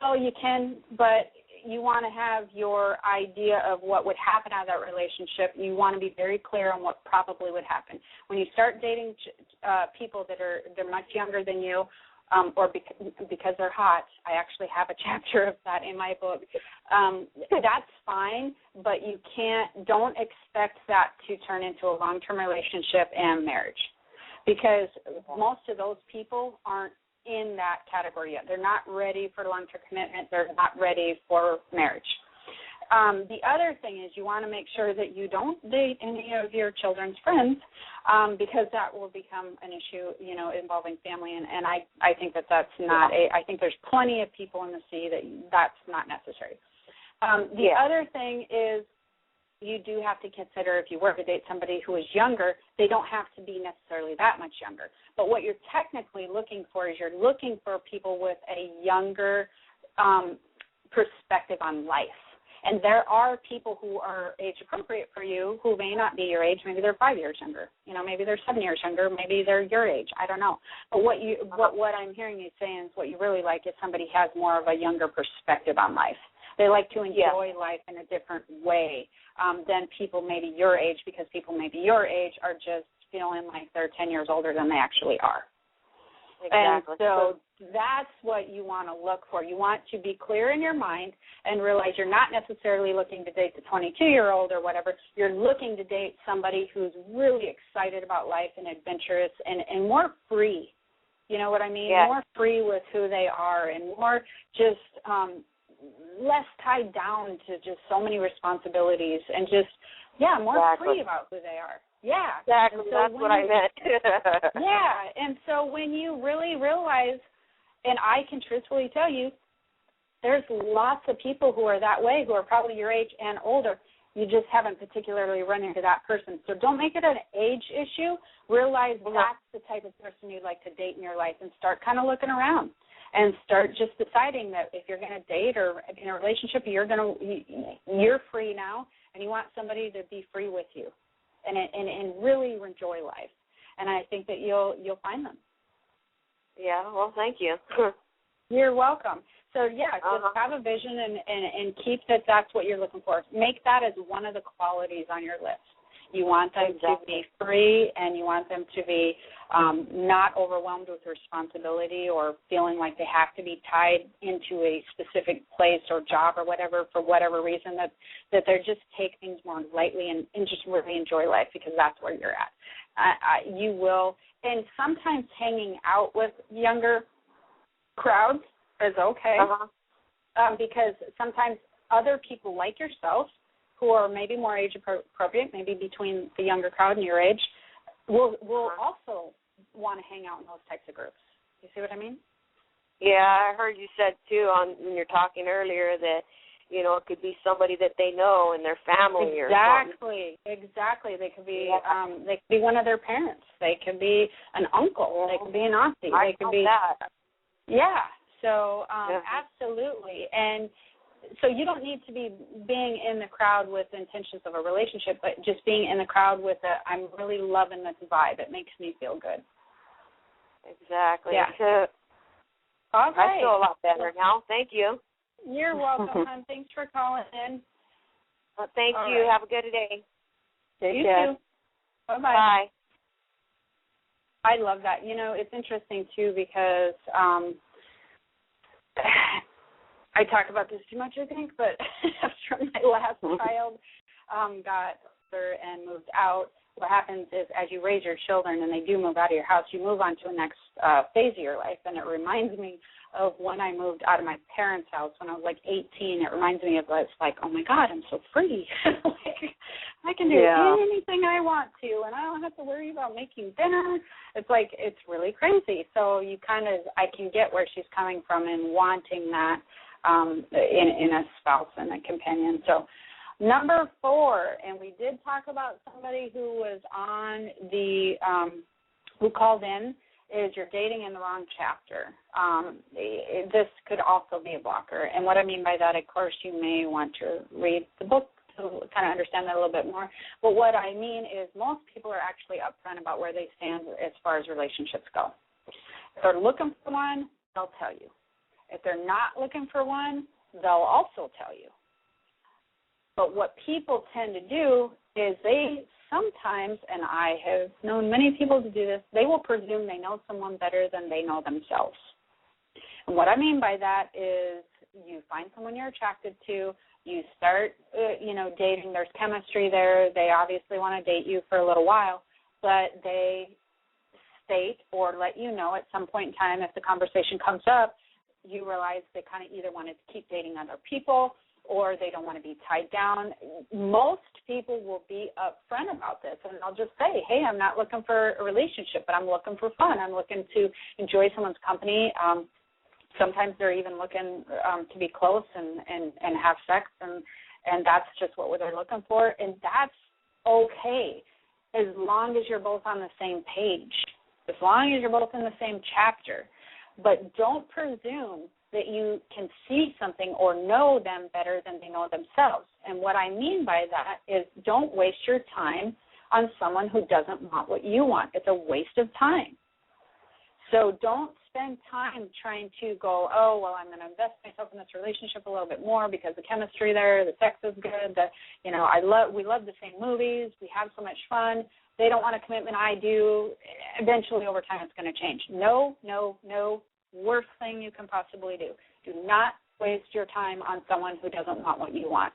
Well, you can, but you want to have your idea of what would happen out of that relationship. You want to be very clear on what probably would happen. When you start dating people they're much younger than you, or because they're hot, I actually have a chapter of that in my book. That's fine, but don't expect that to turn into a long-term relationship and marriage, because most of those people aren't in that category yet. They're not ready for long-term commitment. They're not ready for marriage. The other thing is you want to make sure that you don't date any of your children's friends, because that will become an issue, involving family. And I think that's not I think there's plenty of people in the sea that's not necessary. The other thing is you do have to consider, if you were to date somebody who is younger, they don't have to be necessarily that much younger. But what you're technically looking for is you're looking for people with a younger perspective on life. And there are people who are age appropriate for you who may not be your age. Maybe they're 5 years younger. Maybe they're 7 years younger. Maybe they're your age. I don't know. But what I'm hearing you saying is what you really like is somebody has more of a younger perspective on life. They like to enjoy life in a different way than people maybe your age, because people maybe your age are just feeling like they're 10 years older than they actually are. Exactly. And so that's what you want to look for. You want to be clear in your mind and realize you're not necessarily looking to date the 22-year-old or whatever. You're looking to date somebody who's really excited about life and adventurous and more free. You know what I mean? Yeah. More free with who they are and more just less tied down to just so many responsibilities and just, more free about who they are. Yeah. Exactly. So that's what I meant. Yeah. And so when you really realize, and I can truthfully tell you, there's lots of people who are that way, who are probably your age and older. You just haven't particularly run into that person. So don't make it an age issue. Realize that's the type of person you'd like to date in your life, and start kind of looking around and start just deciding that if you're going to date or in a relationship, you're free now, and you want somebody to be free with you and really enjoy life. And I think that you'll find them. Yeah, well, thank you. You're welcome. So, just have a vision and keep that's what you're looking for. Make that as one of the qualities on your list. You want them to be free, and you want them to be not overwhelmed with responsibility or feeling like they have to be tied into a specific place or job or whatever for whatever reason, that they just take things more lightly and just really enjoy life, because that's where you're at. You will, and sometimes hanging out with younger crowds is okay, because sometimes other people like yourself who are maybe more age appropriate, maybe between the younger crowd and your age, will also want to hang out in those types of groups. You see what I mean? Yeah, I heard you said, too, when you're talking earlier that, it could be somebody that they know in their family or something. Exactly. They could be one of their parents. They could be an uncle. They could be an auntie. They could be that. Yeah. So absolutely. And so you don't need to be being in the crowd with intentions of a relationship, but just being in the crowd with I'm really loving this vibe. It makes me feel good. Exactly. Yeah. All right. I feel a lot better now. Thank you. You're welcome, hon. Thanks for calling in. Well, thank you. Right. Have a good day. You too. Bye-bye. Bye. I love that. It's interesting, too, because I talk about this too much, I think, but after my last child got older and moved out, what happens is as you raise your children and they do move out of your house, you move on to the next phase of your life. And it reminds me of when I moved out of my parents' house when I was like 18. It reminds me of it's like, oh, my God, I'm so free. Like, I can do anything I want to, and I don't have to worry about making dinner. It's like it's really crazy. So I can get where she's coming from in wanting that in a spouse and a companion. So number 4, and we did talk about somebody who was on the who called in, is you're dating in the wrong chapter. This could also be a blocker. And what I mean by that, of course, you may want to read the book to kind of understand that a little bit more. But what I mean is most people are actually upfront about where they stand as far as relationships go. If they're looking for one, they'll tell you. If they're not looking for one, they'll also tell you. But what people tend to do is they sometimes, and I have known many people to do this, they will presume they know someone better than they know themselves. And what I mean by that is you find someone you're attracted to, you start, dating, there's chemistry there, they obviously want to date you for a little while, but they state or let you know at some point in time if the conversation comes up, you realize they kind of either want to keep dating other people or they don't want to be tied down. Most people will be upfront about this, and they'll just say, hey, I'm not looking for a relationship, but I'm looking for fun. I'm looking to enjoy someone's company. Sometimes they're even looking to be close and have sex, and that's just what they're looking for, and that's okay as long as you're both on the same page, as long as you're both in the same chapter. But don't presume that you can see something or know them better than they know themselves. And what I mean by that is don't waste your time on someone who doesn't want what you want. It's a waste of time. So don't spend time trying to go, oh, well, I'm going to invest myself in this relationship a little bit more because the chemistry there, the sex is good, we love the same movies, we have so much fun. They don't want a commitment, I do. Eventually, over time, it's going to change. No. Worst thing you can possibly do. Do not waste your time on someone who doesn't want what you want.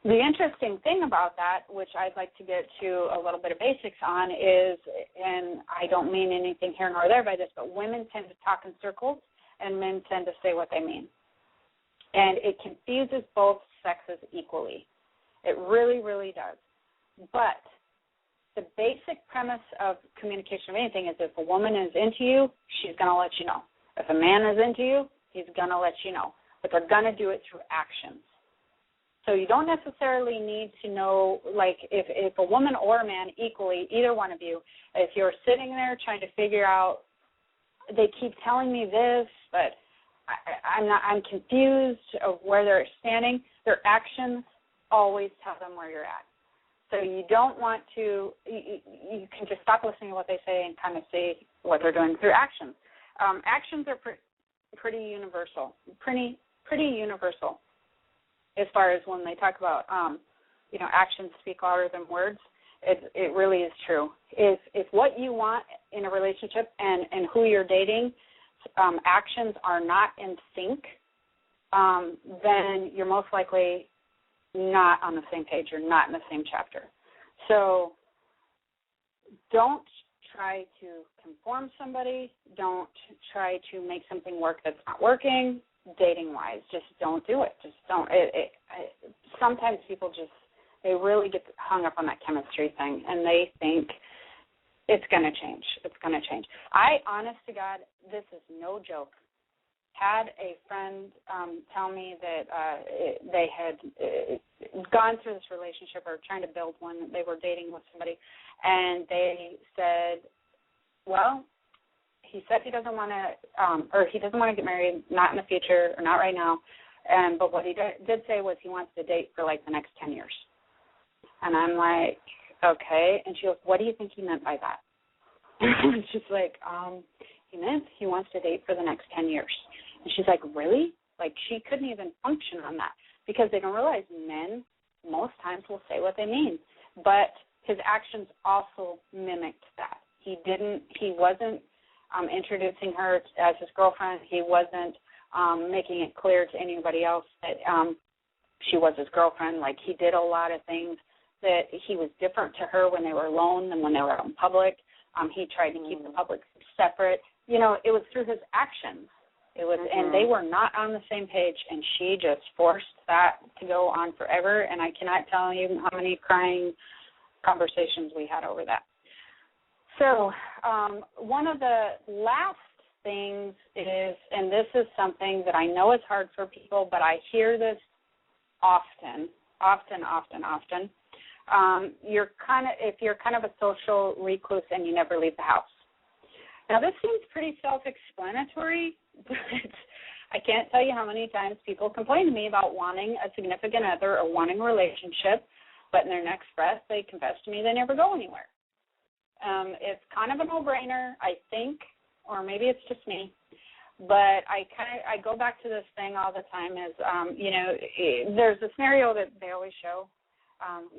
The interesting thing about that, which I'd like to get to a little bit of basics on, is, and I don't mean anything here nor there by this, but women tend to talk in circles and men tend to say what they mean. And it confuses both sexes equally. It really, really does. But the basic premise of communication of anything is if a woman is into you, she's going to let you know. If a man is into you, he's going to let you know. But they're going to do it through actions. So you don't necessarily need to know, like, if a woman or a man equally, either one of you, if you're sitting there trying to figure out, they keep telling me this, but I'm confused of where they're standing, their actions always tell them where you're at. So you don't want to, you can just stop listening to what they say and kind of see what they're doing through actions. Actions are pretty universal, pretty universal as far as when they talk about, actions speak louder than words. It really is true. If what you want in a relationship and who you're dating, actions are not in sync, then you're most likely not on the same page. You're not in the same chapter. So don't try to conform somebody. Don't try to make something work that's not working, dating-wise. Just don't do it. Just don't. Sometimes people they really get hung up on that chemistry thing, and they think it's going to change. It's going to change. Honest to God, this is no joke. had a friend tell me that they had gone through this relationship or trying to build one. They were dating with somebody, and they said, well, he said he doesn't want to, or he doesn't want to get married, not in the future or not right now. But what he did say was he wants to date for like the next 10 years. And I'm like, okay. And she goes, what do you think he meant by that? And she's like, he meant he wants to date for the next 10 years. And she's like, really? Like, she couldn't even function on that because they don't realize men most times will say what they mean. But his actions also mimicked that. He wasn't introducing her as his girlfriend. He wasn't making it clear to anybody else that she was his girlfriend. Like, he did a lot of things that he was different to her when they were alone than when they were out in public. He tried to keep the public separate. You know, it was through his actions. It was, and they were not on the same page, and she just forced that to go on forever, and I cannot tell you how many crying conversations we had over that. So one of the last things is, and this is something that I know is hard for people, but I hear this often. If you're kind of a social recluse and you never leave the house. Now, this seems pretty self-explanatory, but I can't tell you how many times people complain to me about wanting a significant other or wanting a relationship, but in their next breath, they confess to me they never go anywhere. It's kind of a no-brainer, I think, or maybe it's just me, but I go back to this thing all the time is, there's a scenario that they always show.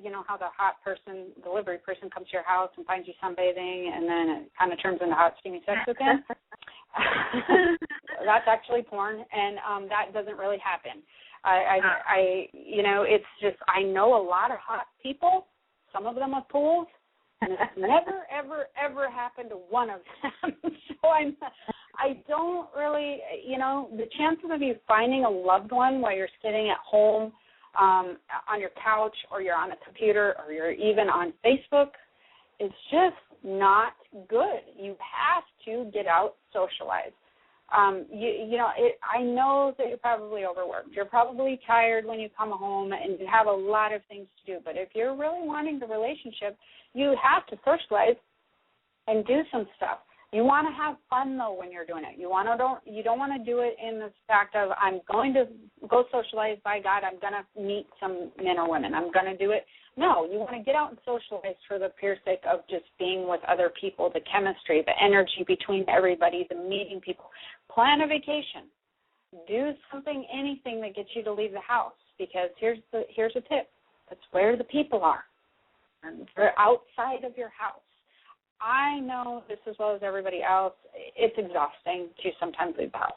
You know how the hot person, delivery person, comes to your house and finds you sunbathing, and then it kind of turns into hot, steamy sex with him. That's actually porn, and that doesn't really happen. It's just, I know a lot of hot people, some of them with pools, and it's never, ever, ever happened to one of them. So I don't really, the chances of you finding a loved one while you're sitting at home on your couch, or you're on a computer, or you're even on Facebook, is just not good. You have to get out, socialize. I know that you're probably overworked. You're probably tired when you come home, and you have a lot of things to do. But if you're really wanting the relationship, you have to socialize and do some stuff. You want to have fun, though, when you're doing it. You don't want to do it in the fact of, I'm going to go socialize, by God, I'm going to meet some men or women. I'm going to do it. No, you want to get out and socialize for the pure sake of just being with other people, the chemistry, the energy between everybody, the meeting people. Plan a vacation. Do something, anything that gets you to leave the house, because here's a tip. That's where the people are. And they're outside of your house. I know this as well as everybody else. It's exhausting to sometimes leave the house.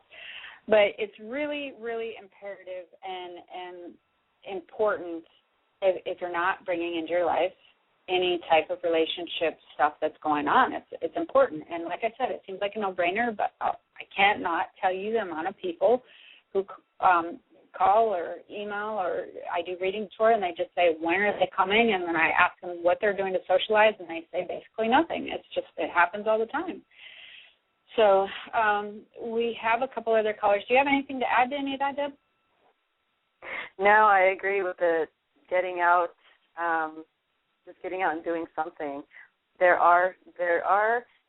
But it's really, really imperative and important if you're not bringing into your life any type of relationship stuff that's going on. It's important. And like I said, it seems like a no-brainer, but I can't not tell you the amount of people who call or email, or I do readings for, and they just say, when are they coming? And then I ask them what they're doing to socialize, and they say basically nothing. It happens all the time. So we have a couple other callers. Do you have anything to add to any of that, Deb? No, I agree with the getting out, just getting out and doing something. There are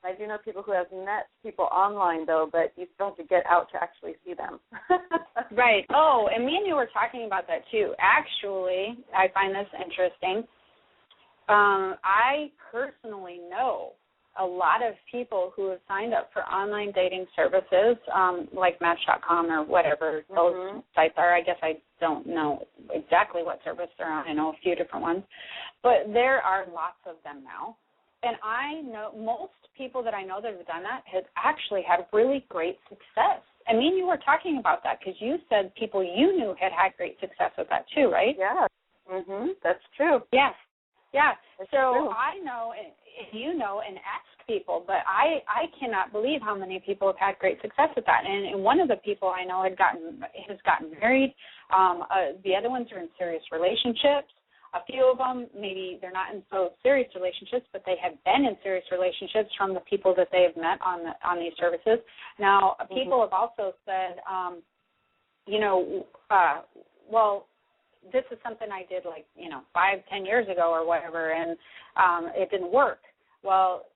I do know people who have met people online, though, but you still have to get out to actually see them. Right. Oh, and me and you were talking about that, too. Actually, I find this interesting. I personally know a lot of people who have signed up for online dating services, like Match.com or whatever those sites are. I guess I don't know exactly what service they're on. I know a few different ones. But there are lots of them now. And I know most people that I know that have done that have actually had really great success. I mean, you were talking about that because you said people you knew had great success with that too, right? Yeah. That's true. Yeah. Yeah. That's so true. I know, and you know, and ask people, but I cannot believe how many people have had great success with that. And one of the people I know has gotten married. The other ones are in serious relationships. A few of them, maybe they're not in so serious relationships, but they have been in serious relationships from the people that they have met on these services. Now, people have also said, well, this is something I did 5-10 years ago or whatever, and it didn't work. Well,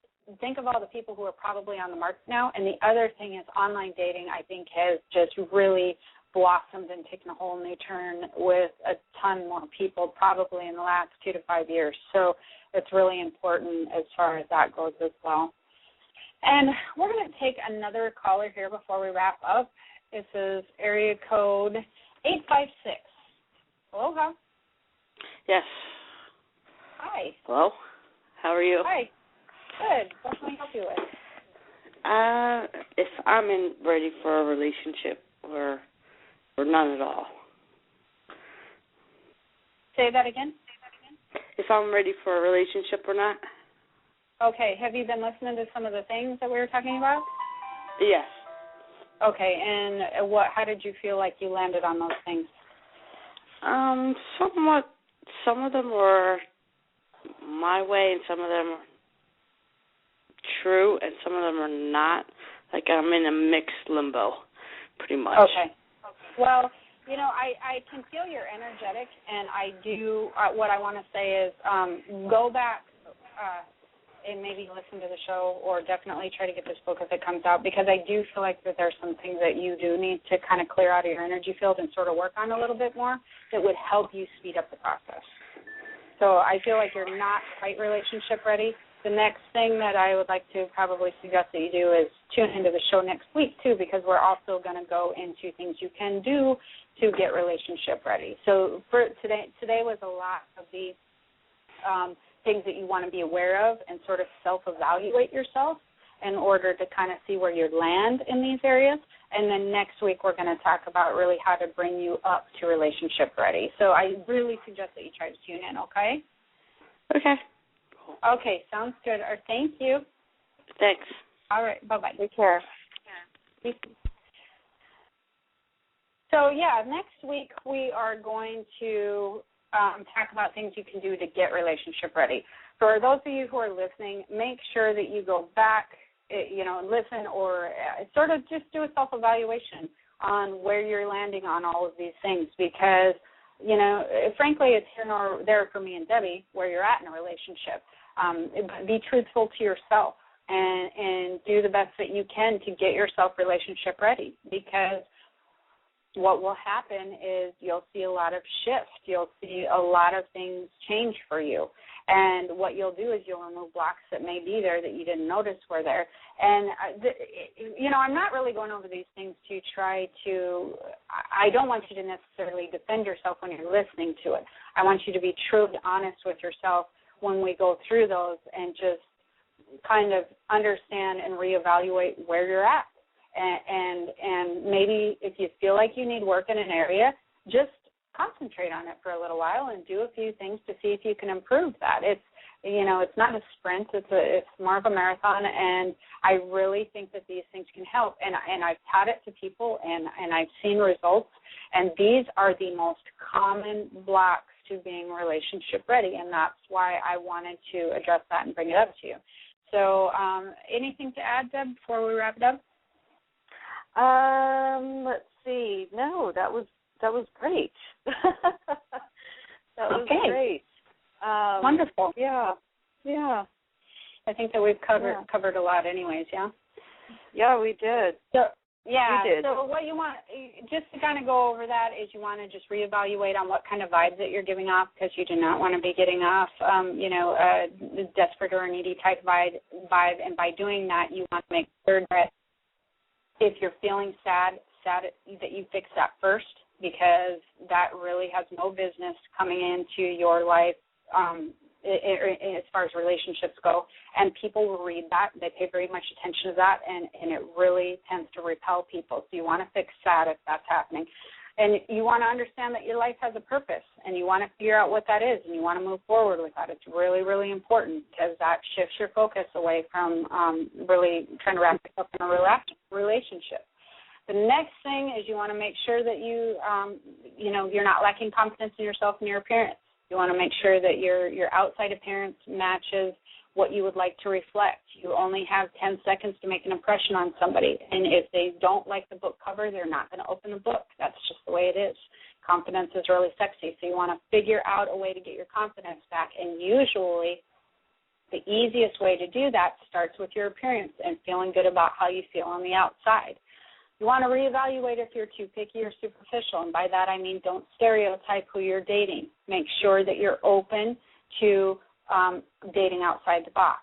think of all the people who are probably on the market now. And the other thing is online dating, I think, has just really blossomed and taken a whole new turn with a ton more people probably in the last 2 to 5 years. So it's really important as far as that goes as well. And we're going to take another caller here before we wrap up. This is area code 856. Aloha. Yes. Hi. Hello. How are you? Hi. Good. What can I help you with? If I'm ready for a relationship or none at all. Say that again? If I'm ready for a relationship or not. Okay. Have you been listening to some of the things that we were talking about? Yes. Okay. And how did you feel like you landed on those things? Somewhat. Some of them were my way, and some of them are true, and some of them are not. Like I'm in a mixed limbo, pretty much. Okay. Well, I can feel you're energetic, and I do. What I want to say is go back and maybe listen to the show, or definitely try to get this book if it comes out, because I do feel like that there's some things that you do need to kind of clear out of your energy field and sort of work on a little bit more that would help you speed up the process. So I feel like you're not quite relationship ready. The next thing that I would like to probably suggest that you do is tune into the show next week, too, because we're also going to go into things you can do to get relationship ready. So for today was a lot of the things that you want to be aware of and sort of self-evaluate yourself in order to kind of see where you land in these areas. And then next week we're going to talk about really how to bring you up to relationship ready. So I really suggest that you try to tune in, okay? Okay. Okay, sounds good. Thank you. Thanks. All right, bye-bye. Take care. Yeah. So, next week we are going to talk about things you can do to get relationship ready. For those of you who are listening, make sure that you go back, listen or sort of just do a self-evaluation on where you're landing on all of these things, because, frankly, it's here nor there for me and Debbie where you're at in a relationship. Be truthful to yourself and do the best that you can to get yourself relationship ready, because what will happen is you'll see a lot of shift. You'll see a lot of things change for you. And what you'll do is you'll remove blocks that may be there that you didn't notice were there. And, I'm not really going over these things to try to – I don't want you to necessarily defend yourself when you're listening to it. I want you to be truly honest with yourself when we go through those and just kind of understand and reevaluate where you're at. And maybe if you feel like you need work in an area, just concentrate on it for a little while and do a few things to see if you can improve that. It's not a sprint. It's more of a marathon, and I really think that these things can help. And I've taught it to people, and I've seen results. And these are the most common blocks to being relationship ready, and that's why I wanted to address that and bring it up to you. So anything to add, Deb, before we wrap it up? Let's see. No, that was great. That was great. Wonderful. Yeah. I think that we've covered a lot anyways, yeah? Yeah, we did. So, yeah, we did. So what you want, just to kind of go over that, is you want to just reevaluate on what kind of vibes that you're giving off, because you do not want to be getting off, a desperate or needy type vibe. And by doing that, you want to make sure that if you're feeling sad that you fix that first, because that really has no business coming into your life as far as relationships go. And people will read that. They pay very much attention to that, and it really tends to repel people. So you want to fix sad if that's happening. And you want to understand that your life has a purpose, and you want to figure out what that is, and you want to move forward with that. It's really, really important, because that shifts your focus away from really trying to wrap yourself in a relationship. The next thing is you want to make sure that you're not lacking confidence in yourself and your appearance. You want to make sure that your outside appearance matches what you would like to reflect. You only have 10 seconds to make an impression on somebody, and if they don't like the book cover, they're not going to open the book. That's just the way it is. Confidence is really sexy, so you want to figure out a way to get your confidence back, and usually the easiest way to do that starts with your appearance and feeling good about how you feel on the outside. You want to reevaluate if you're too picky or superficial, and by that I mean don't stereotype who you're dating. Make sure that you're open to dating outside the box.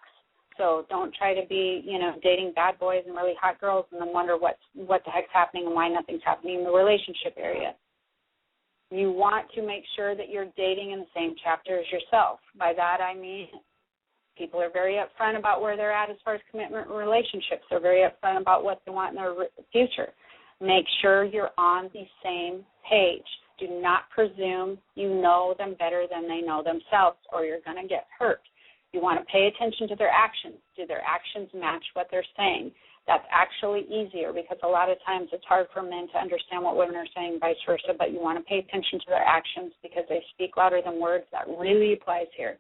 So don't try to be, dating bad boys and really hot girls and then wonder what the heck's happening and why nothing's happening in the relationship area. You want to make sure that you're dating in the same chapter as yourself. By that I mean people are very upfront about where they're at as far as commitment and relationships. They're very upfront about what they want in their future. Make sure you're on the same page. Do not presume you know them better than they know themselves, or you're going to get hurt. You want to pay attention to their actions. Do their actions match what they're saying? That's actually easier because a lot of times it's hard for men to understand what women are saying, vice versa, but you want to pay attention to their actions because they speak louder than words. That really applies here.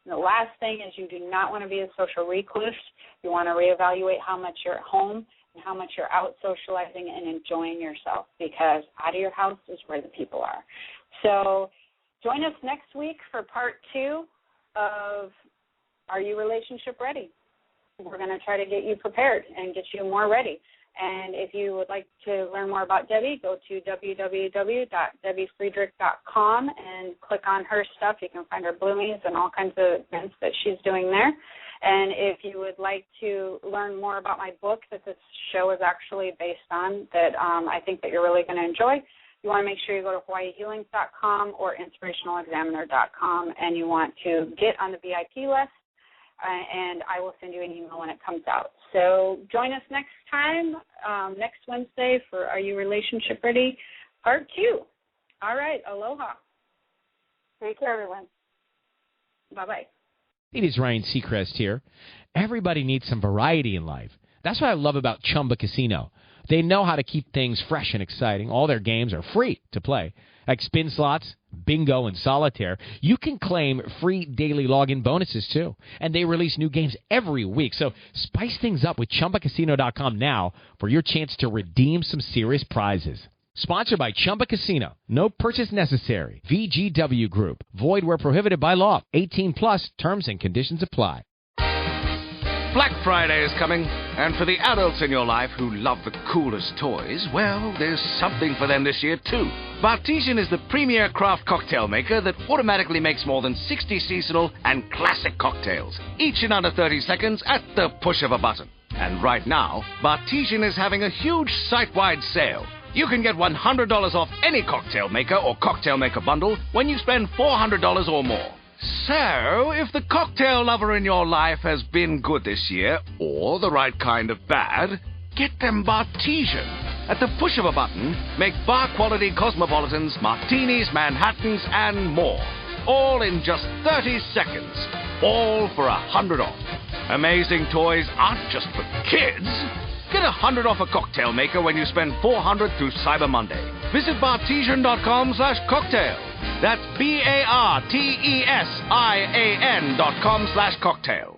And the last thing is you do not want to be a social recluse. You want to reevaluate how much you're at home and how much you're out socializing and enjoying yourself, because out of your house is where the people are. So join us next week for part 2 of Are You Relationship Ready? We're going to try to get you prepared and get you more ready. And if you would like to learn more about Debbie, go to www.debbiefriedrich.com and click on her stuff. You can find her bloomies and all kinds of events that she's doing there. And if you would like to learn more about my book that this show is actually based on, that I think that you're really going to enjoy, you want to make sure you go to hawaiihealings.com or inspirationalexaminer.com, and you want to get on the VIP list, and I will send you an email when it comes out. So join us next time, next Wednesday, for Are You Relationship Ready, Part 2. All right, aloha. Take care, everyone. Bye-bye. It is Ryan Seacrest here. Everybody needs some variety in life. That's what I love about Chumba Casino. They know how to keep things fresh and exciting. All their games are free to play, like spin slots, bingo, and solitaire. You can claim free daily login bonuses, too. And they release new games every week. So spice things up with ChumbaCasino.com now for your chance to redeem some serious prizes. Sponsored by Chumba Casino. No purchase necessary. VGW Group. Void where prohibited by law. 18 plus. Terms and conditions apply. Black Friday is coming, and for the adults in your life who love the coolest toys, well, there's something for them this year, too. Bartesian is the premier craft cocktail maker that automatically makes more than 60 seasonal and classic cocktails, each in under 30 seconds at the push of a button. And right now, Bartesian is having a huge site-wide sale. You can get $100 off any cocktail maker or cocktail maker bundle when you spend $400 or more. So, if the cocktail lover in your life has been good this year, or the right kind of bad, get them Bartesian. At the push of a button, make bar-quality cosmopolitans, martinis, Manhattans, and more. All in just 30 seconds. All for $100 off. Amazing toys aren't just for kids. Get $100 off a cocktail maker when you spend $400 through Cyber Monday. Visit Bartesian.com/cocktail. That's BARTESIAN.com/cocktail.